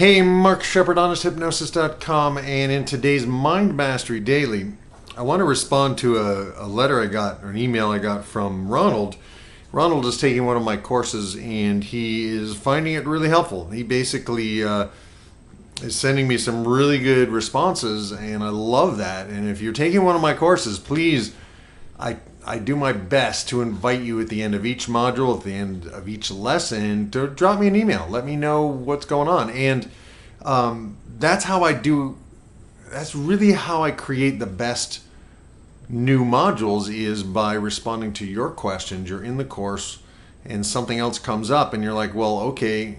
Hey, Mark Shepard, honesthypnosis.com, and in today's Mind Mastery Daily, I want to respond to a letter I got, or an email I got from Ronald. Ronald is taking one of my courses, and he is finding it really helpful. He basically is sending me some really good responses, and I love that. And if you're taking one of my courses, please, I do my best to invite you at the end of each module, at the end of each lesson, to drop me an email. Let me know what's going on. And that's how I do, that's really how I create the best new modules, is by responding to your questions. You're in the course and something else comes up and you're like, well, okay,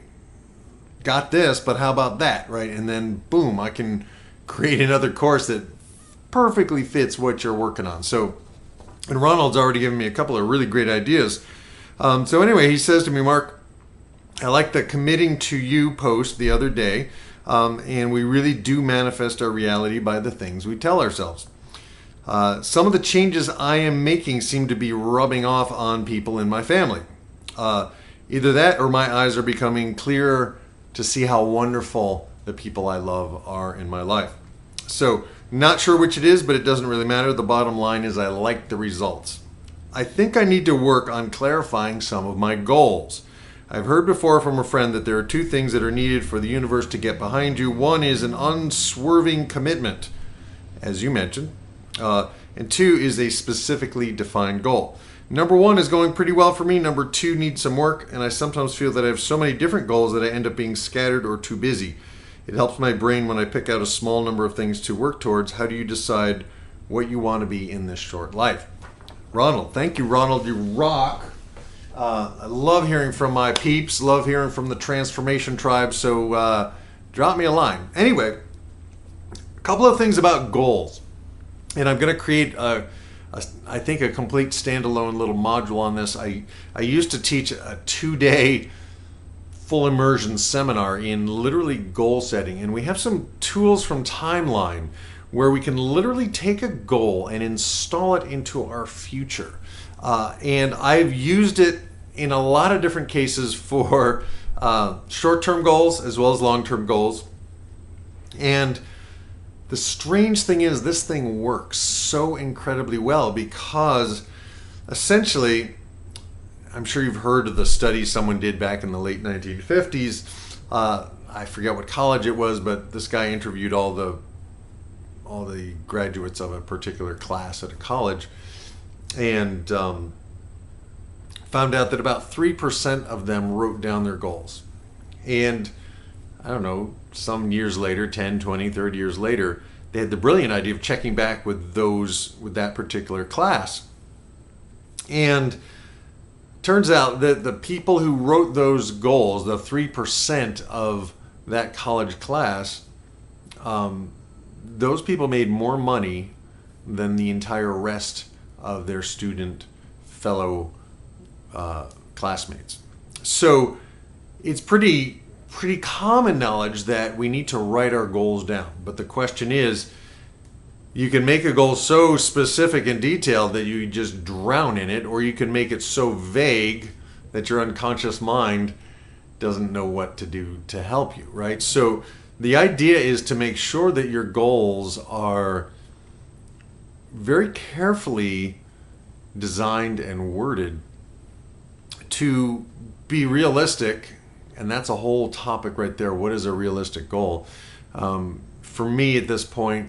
got this, but how about that, right? And then boom, I can create another course that perfectly fits what you're working on. So, and Ronald's already given me a couple of really great ideas. So anyway, he says to me, Mark, I like the committing to you post the other day, and we really do manifest our reality by the things we tell ourselves. Some of the changes I am making seem to be rubbing off on people in my family. Either that or my eyes are becoming clearer to see how wonderful the people I love are in my life. So, not sure which it is, but it doesn't really matter. The bottom line is I like the results. I think I need to work on clarifying some of my goals. I've heard before from a friend that there are two things that are needed for the universe to get behind you. One is an unswerving commitment, as you mentioned, and two is a specifically defined goal. Number one is going pretty well for me. Number two needs some work, and I sometimes feel that I have so many different goals that I end up being scattered or too busy. It helps my brain when I pick out a small number of things to work towards. How do you decide what you want to be in this short life? Ronald, thank you, Ronald. You rock. I love hearing from my peeps, love hearing from the Transformation Tribe, so drop me a line. Anyway, a couple of things about goals. And I'm going to create, I think, a complete standalone little module on this. I used to teach a 2-day full immersion seminar in literally goal setting, and we have some tools from Timeline where we can literally take a goal and install it into our future. And I've used it in a lot of different cases for short-term goals as well as long-term goals. And the strange thing is, this thing works so incredibly well because essentially, I'm sure you've heard of the study someone did back in the late 1950s. I forget what college it was, but this guy interviewed all the graduates of a particular class at a college, and found out that about 3% of them wrote down their goals. And I don't know, some years later, 10, 20, 30 years later, they had the brilliant idea of checking back with that particular class. And turns out that the people who wrote those goals, the 3% of that college class, those people made more money than the entire rest of their student fellow classmates. So it's pretty common knowledge that we need to write our goals down. But the question is, you can make a goal so specific and detailed that you just drown in it, or you can make it so vague that your unconscious mind doesn't know what to do to help you, right? So the idea is to make sure that your goals are very carefully designed and worded to be realistic. And that's a whole topic right there. What is a realistic goal? For me at this point,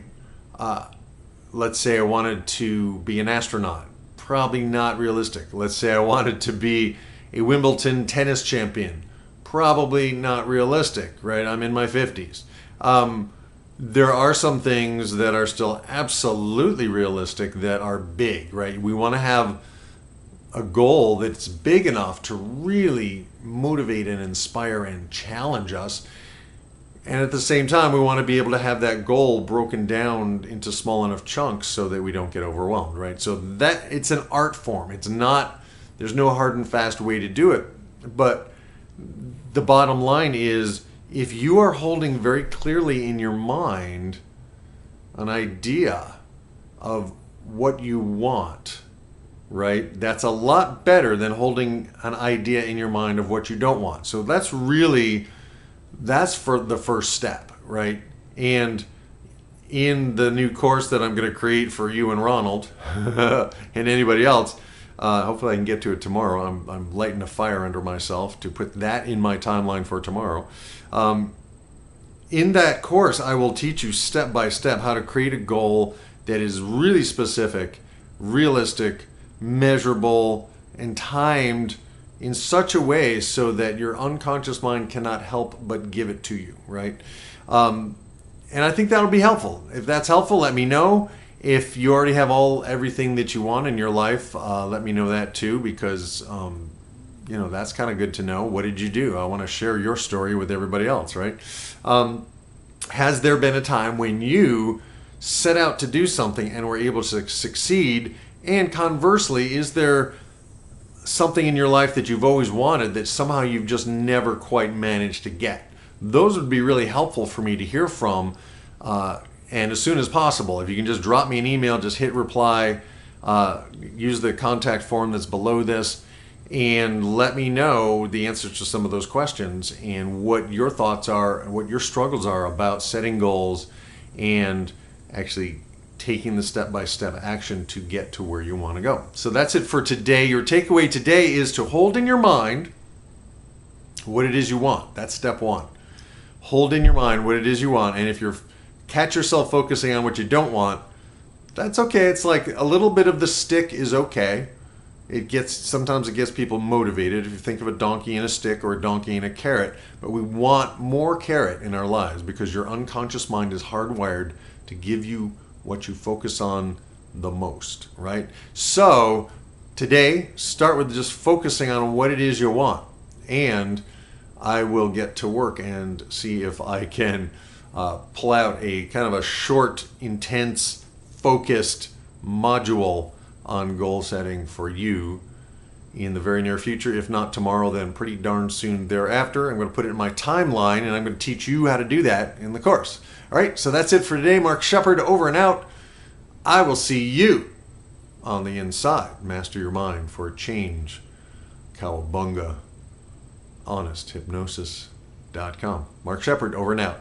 let's say I wanted to be an astronaut. Probably not realistic. Let's say I wanted to be a Wimbledon tennis champion. Probably not realistic, right? I'm in my 50s. There are some things that are still absolutely realistic that are big, right? We want to have a goal that's big enough to really motivate and inspire and challenge us. And at the same time, we want to be able to have that goal broken down into small enough chunks so that we don't get overwhelmed, right? So that it's an art form. It's not, there's no hard and fast way to do it. But the bottom line is, if you are holding very clearly in your mind an idea of what you want, right? That's a lot better than holding an idea in your mind of what you don't want. So that's really That's for the first step, right? And in the new course that I'm going to create for you and Ronald and anybody else, hopefully I can get to it tomorrow. I'm lighting a fire under myself to put that in my timeline for tomorrow. In that course, I will teach you step by step how to create a goal that is really specific, realistic, measurable, and timed in such a way so that your unconscious mind cannot help but give it to you, right? And I think that'll be helpful. If that's helpful, let me know. If you already have everything that you want in your life, let me know that too, because that's kind of good to know. What did you do? I want to share your story with everybody else, right? Has there been a time when you set out to do something and were able to succeed? And conversely, is there something in your life that you've always wanted that somehow you've just never quite managed to get? Those would be really helpful for me to hear from, and as soon as possible. If you can just drop me an email, just hit reply, use the contact form that's below this, and let me know the answers to some of those questions and what your thoughts are and what your struggles are about setting goals and actually taking the step-by-step action to get to where you want to go. So that's it for today. Your takeaway today is to hold in your mind what it is you want. That's step one. Hold in your mind what it is you want, and if you catch yourself focusing on what you don't want, that's okay. It's like a little bit of the stick is okay. Sometimes it gets people motivated. If you think of a donkey and a stick or a donkey and a carrot, but we want more carrot in our lives because your unconscious mind is hardwired to give you what you focus on the most, right? So today, start with just focusing on what it is you want, and I will get to work and see if I can pull out a kind of a short, intense, focused module on goal setting for you in the very near future. If not tomorrow, then pretty darn soon thereafter. I'm going to put it in my timeline, and I'm going to teach you how to do that in the course. All right, so that's it for today. Mark Shepard, over and out. I will see you on the inside. Master your mind for a change. Cowabunga. Honest Hypnosis.com. Mark Shepard, over and out.